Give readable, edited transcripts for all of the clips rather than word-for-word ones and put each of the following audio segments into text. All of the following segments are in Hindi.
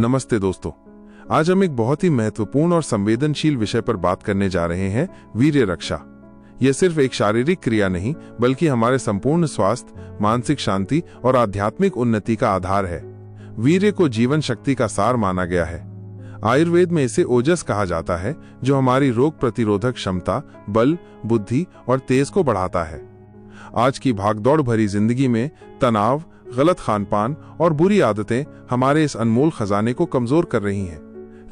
नमस्ते दोस्तों, आज हम एक बहुत ही महत्वपूर्ण और संवेदनशील विषय पर बात करने जा रहे हैं, वीर्य रक्षा। यह सिर्फ एक शारीरिक क्रिया नहीं, बल्कि हमारे संपूर्ण स्वास्थ्य, मानसिक शांति और आध्यात्मिक उन्नति का आधार है। वीर्य को जीवन शक्ति का सार माना गया है। आयुर्वेद में इसे ओजस कहा जाता है, जो हमारी रोग प्रतिरोधक क्षमता, बल, बुद्धि और तेज को बढ़ाता है। आज की भागदौड़ भरी जिंदगी में तनाव, गलत खानपान और बुरी आदतें हमारे इस अनमोल खजाने को कमजोर कर रही हैं।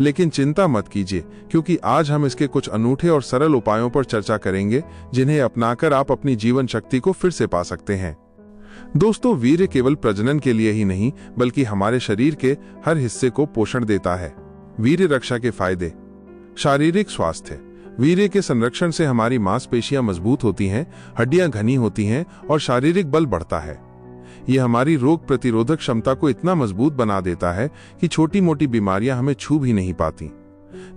लेकिन चिंता मत कीजिए, क्योंकि आज हम इसके कुछ अनूठे और सरल उपायों पर चर्चा करेंगे, जिन्हें अपनाकर आप अपनी जीवन शक्ति को फिर से पा सकते हैं। दोस्तों, वीर्य केवल प्रजनन के लिए ही नहीं, बल्कि हमारे शरीर के हर हिस्से को पोषण देता है। वीर्य रक्षा के फायदे। शारीरिक स्वास्थ्य। वीर्य के संरक्षण से हमारी मांसपेशियां मजबूत होती हैं, हड्डियां घनी होती हैं और शारीरिक बल बढ़ता है। यह हमारी रोग प्रतिरोधक क्षमता को इतना मजबूत बना देता है कि छोटी मोटी बीमारियां हमें छू भी नहीं पाती।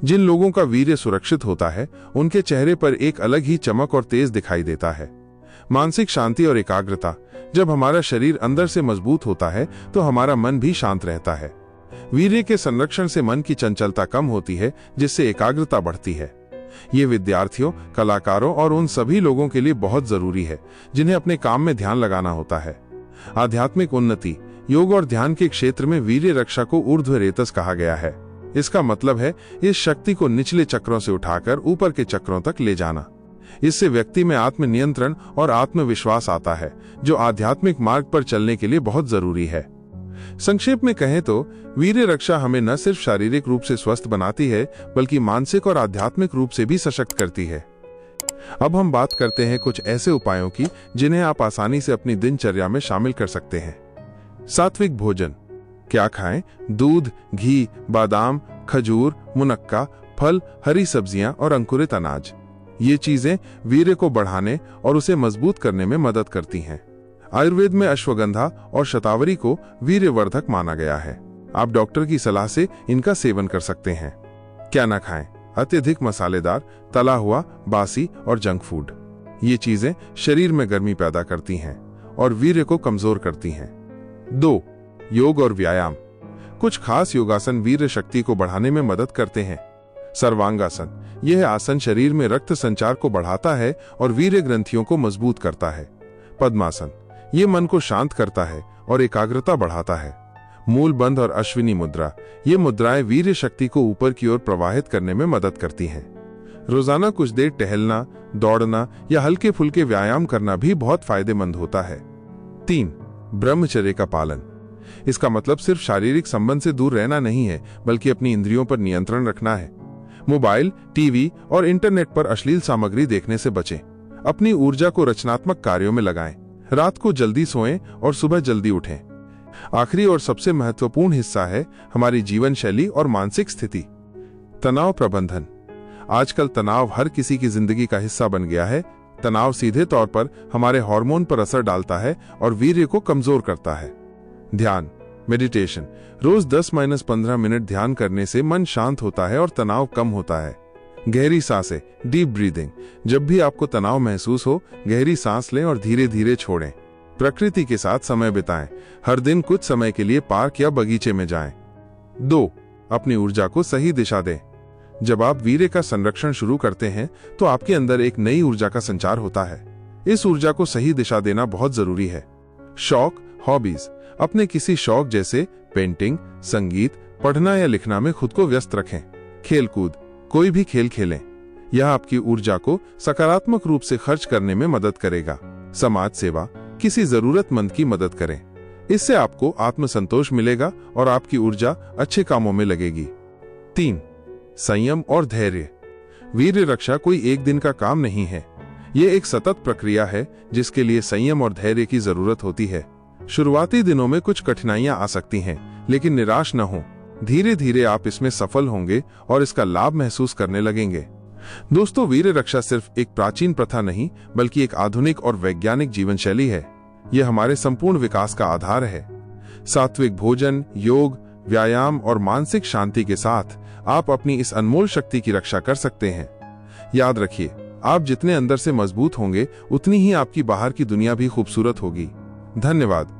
जिन लोगों का वीर्य सुरक्षित होता है, उनके चेहरे पर एक अलग ही चमक और तेज दिखाई देता है। मानसिक शांति और एकाग्रता। जब हमारा शरीर अंदर से मजबूत होता है, तो हमारा मन भी शांत रहता है। वीर्य के संरक्षण से मन की चंचलता कम होती है, जिससे एकाग्रता बढ़ती है। ये विद्यार्थियों, कलाकारों और उन सभी लोगों के लिए बहुत जरूरी है, जिन्हें अपने काम में ध्यान लगाना होता है। आध्यात्मिक उन्नति। योग और ध्यान के क्षेत्र में वीर्य रक्षा को ऊर्ध्व रेतस कहा गया है। इसका मतलब है इस शक्ति को निचले चक्रों से उठाकर ऊपर के चक्रों तक ले जाना। इससे व्यक्ति में आत्मनियंत्रण और आत्मविश्वास आता है, जो आध्यात्मिक मार्ग पर चलने के लिए बहुत जरूरी है। संक्षेप में कहें तो वीर्य रक्षा हमें न सिर्फ शारीरिक रूप से स्वस्थ बनाती है, बल्कि मानसिक और आध्यात्मिक रूप से भी सशक्त करती है। अब हम बात करते हैं कुछ ऐसे उपायों की, जिन्हें आप आसानी से अपनी दिनचर्या में शामिल कर सकते हैं। सात्विक भोजन। क्या खाएं? दूध, घी, बादाम, खजूर, मुनक्का, फल, हरी सब्जियां और अंकुरित अनाज। ये चीजें वीर्य को बढ़ाने और उसे मजबूत करने में मदद करती हैं। आयुर्वेद में अश्वगंधा और शतावरी को वीर्यवर्धक माना गया है। आप डॉक्टर की सलाह से इनका सेवन कर सकते हैं। क्या ना खाएं? अत्यधिक मसालेदार, तला हुआ, बासी और जंक फूड। ये चीजें शरीर में गर्मी पैदा करती हैं और वीर्य को कमजोर करती हैं। 2. योग और व्यायाम। कुछ खास योगासन वीर्य शक्ति को बढ़ाने में मदद करते हैं। सर्वांगासन। यह आसन शरीर में रक्त संचार को बढ़ाता है और वीर्य ग्रंथियों को मजबूत करता है। पद्मासन। ये मन को शांत करता है और एकाग्रता बढ़ाता है। मूल बंध और अश्विनी मुद्रा। ये मुद्राएं वीर्य शक्ति को ऊपर की ओर प्रवाहित करने में मदद करती हैं। रोजाना कुछ देर टहलना, दौड़ना या हल्के फुल्के व्यायाम करना भी बहुत फायदेमंद होता है। 3. ब्रह्मचर्य का पालन। इसका मतलब सिर्फ शारीरिक संबंध से दूर रहना नहीं है, बल्कि अपनी इंद्रियों पर नियंत्रण रखना है। मोबाइल, टीवी और इंटरनेट पर अश्लील सामग्री देखने से बचें। अपनी ऊर्जा को रचनात्मक कार्यों में लगाएं। रात को जल्दी सोएं और सुबह जल्दी उठें। आखिरी और सबसे महत्वपूर्ण हिस्सा है हमारी जीवन शैली और मानसिक स्थिति। तनाव प्रबंधन। आजकल तनाव हर किसी की जिंदगी का हिस्सा बन गया है। तनाव सीधे तौर पर हमारे हार्मोन पर असर डालता है और वीर्य को कमजोर करता है। ध्यान, मेडिटेशन। रोज 10-15 मिनट ध्यान करने से मन शांत होता है और तनाव कम होता है। गहरी सांसें, डीप ब्रीदिंग। जब भी आपको तनाव महसूस हो, गहरी सांस लें और धीरे धीरे छोड़ें। प्रकृति के साथ समय बिताएं। हर दिन कुछ समय के लिए पार्क या बगीचे में जाएं। 2. अपनी ऊर्जा को सही दिशा दें। जब आप वीर्य का संरक्षण शुरू करते हैं, तो आपके अंदर एक नई ऊर्जा का संचार होता है। इस ऊर्जा को सही दिशा देना बहुत जरूरी है। शौक, हॉबीज। अपने किसी शौक जैसे पेंटिंग, संगीत, पढ़ना या लिखना में खुद को व्यस्त रखें। खेलकूद। कोई भी खेल खेलें। यह आपकी ऊर्जा को सकारात्मक रूप से खर्च करने में मदद करेगा। समाज सेवा। किसी जरूरतमंद की मदद करें। इससे आपको आत्मसंतोष मिलेगा और आपकी ऊर्जा अच्छे कामों में लगेगी। 3. संयम और धैर्य। वीर्य रक्षा कोई एक दिन का काम नहीं है। ये एक सतत प्रक्रिया है, जिसके लिए संयम और धैर्य की जरूरत होती है। शुरुआती दिनों में कुछ कठिनाइयां आ सकती हैं, लेकिन निराश न हो। धीरे धीरे आप इसमें सफल होंगे और इसका लाभ महसूस करने लगेंगे। दोस्तों, वीर्य रक्षा सिर्फ एक प्राचीन प्रथा नहीं, बल्कि एक आधुनिक और वैज्ञानिक जीवन शैली है। यह हमारे संपूर्ण विकास का आधार है। सात्विक भोजन, योग, व्यायाम और मानसिक शांति के साथ आप अपनी इस अनमोल शक्ति की रक्षा कर सकते हैं। याद रखिए, आप जितने अंदर से मजबूत होंगे, उतनी ही आपकी बाहर की दुनिया भी खूबसूरत होगी। धन्यवाद।